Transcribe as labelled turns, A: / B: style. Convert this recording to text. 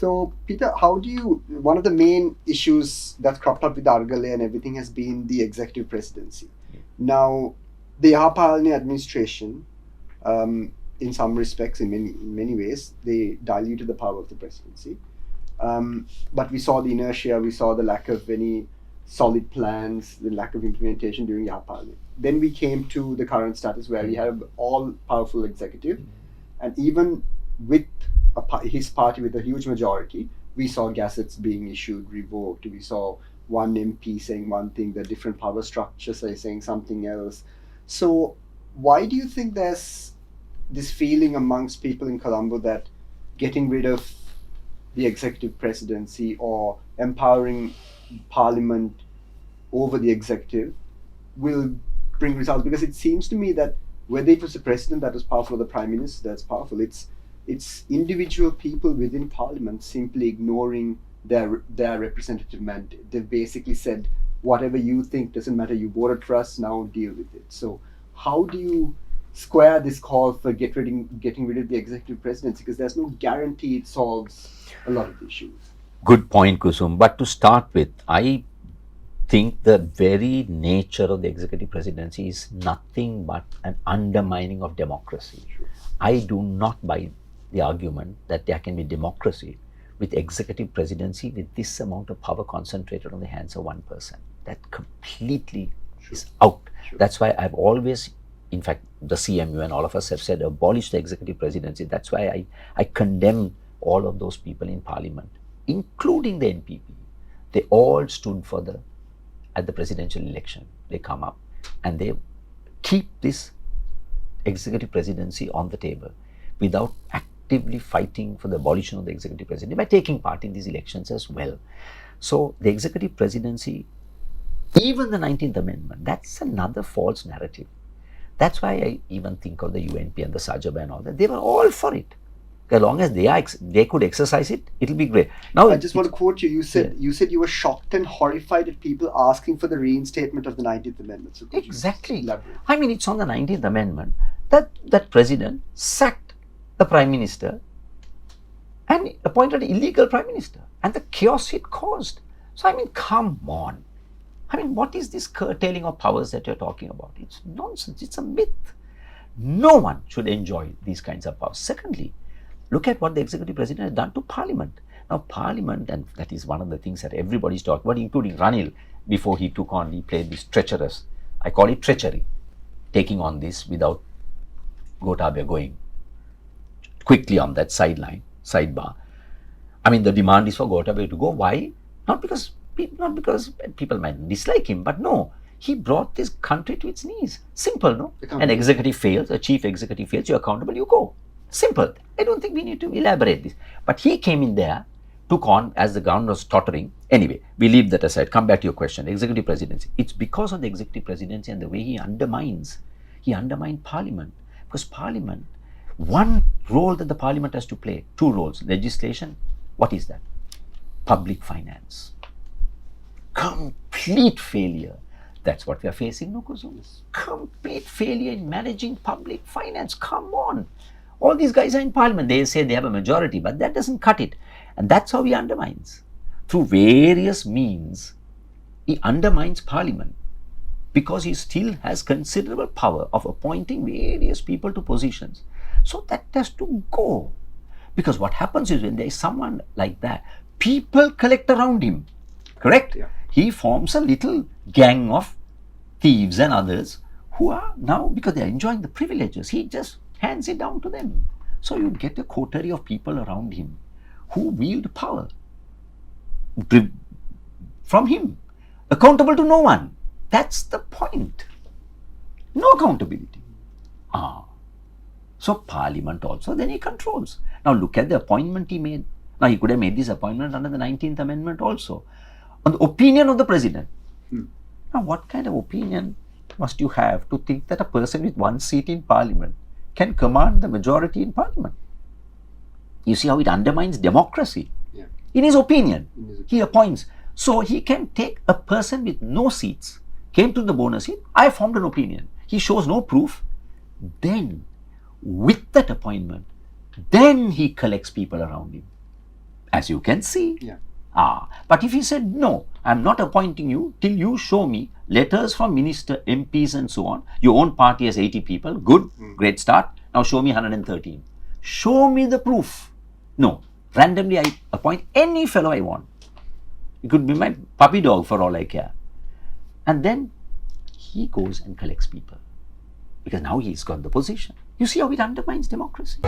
A: So, Peter, one of the main issues that's cropped up with Argale and everything has been the executive presidency. Now, the Yahapalani administration, in some respects, in many ways, they diluted the power of the presidency. But we saw the inertia, we saw the lack of any solid plans, the lack of implementation during Yahapalani. Then we came to the current status where we have all-powerful executive, and even with his party with a huge majority, we saw gazettes being issued, revoked. We saw one MP saying one thing, the different power structures are saying something else. So why do you think there's this feeling amongst people in Colombo that getting rid of the executive presidency or empowering parliament over the executive will bring results? Because it seems to me that whether it was the president that was powerful or the prime minister that's powerful, it's individual people within parliament simply ignoring their representative mandate. They've basically said, whatever you think doesn't matter, you voted for us, now deal with it. So how do you square this call for getting rid of the executive presidency? Because there's no guarantee it solves a lot of issues.
B: Good point, Kusum. But to start with, I think the very nature of the executive presidency is nothing but an undermining of democracy.
A: Sure.
B: I do not buy the argument that there can be democracy with executive presidency with this amount of power concentrated on the hands of one person. That completely is out.
A: Sure.
B: That's why I've always, in fact, the CMU and all of us have said, abolish the executive presidency. That's why I condemn all of those people in parliament, including the NPP. They all stood at the presidential election. They come up and they keep this executive presidency on the table without actively fighting for the abolition of the executive presidency by taking part in these elections as well. So the executive presidency, even the 19th Amendment, that's another false narrative. That's why I even think of the UNP and the Sajaba and all that. They were all for it. As long as they could exercise it, it'll be great. Now,
A: I just want to quote you. You said you were shocked and horrified at people asking for the reinstatement of the 19th Amendment. So
B: exactly. I mean, it's on the 19th Amendment that president sacked the prime minister and appointed an illegal prime minister, and the chaos it caused. So, I mean, come on. I mean, what is this curtailing of powers that you're talking about? It's nonsense. It's a myth. No one should enjoy these kinds of powers. Secondly, look at what the executive president has done to parliament. Now, parliament, and that is one of the things that everybody's talking about, including Ranil, before he took on, he played this treacherous, I call it treachery, taking on this without Gotabaya going quickly on that sidebar. I mean, the demand is for Gotabaya to go. Why? Not because people might dislike him, but no, he brought this country to its knees. Simple, no? An executive fails, a chief executive fails, you're accountable, you go. Simple. I don't think we need to elaborate this. But he came in there, took on as the ground was tottering. Anyway, we leave that aside. Come back to your question. Executive presidency. It's because of the executive presidency and the way he undermined parliament. Because parliament, one role that the parliament has to play, two roles. Legislation, what is that? Public finance. Complete failure. That's what we are facing, no, Kusum? Complete failure in managing public finance. Come on. All these guys are in parliament. They say they have a majority, but that doesn't cut it. And that's how he undermines. Through various means, he undermines parliament because he still has considerable power of appointing various people to positions. So that has to go. Because what happens is when there is someone like that, people collect around him. Correct?
A: Yeah.
B: He forms a little gang of thieves and others who are now, because they are enjoying the privileges, he just hands it down to them. So you get a coterie of people around him who wield power from him, accountable to no one. That's the point. No accountability. So parliament also, then he controls. Now look at the appointment he made. Now he could have made this appointment under the 19th Amendment also, on the opinion of the president. Now what kind of opinion must you have to think that a person with one seat in parliament can command the majority in parliament? You see how it undermines democracy.
A: Yeah.
B: In his opinion, he appoints. So he can take a person with no seats, came to the bonus seat, I formed an opinion. He shows no proof. Then, with that appointment, then he collects people around him as you can see.
A: Yeah.
B: But if he said, no, I'm not appointing you till you show me letters from minister, MPs and so on. Your own party has 80 people. Good, great start. Now show me 113. Show me the proof. No, randomly I appoint any fellow I want. It could be my puppy dog for all I care. And then he goes and collects people. Because now he's got the position. You see how it undermines democracy.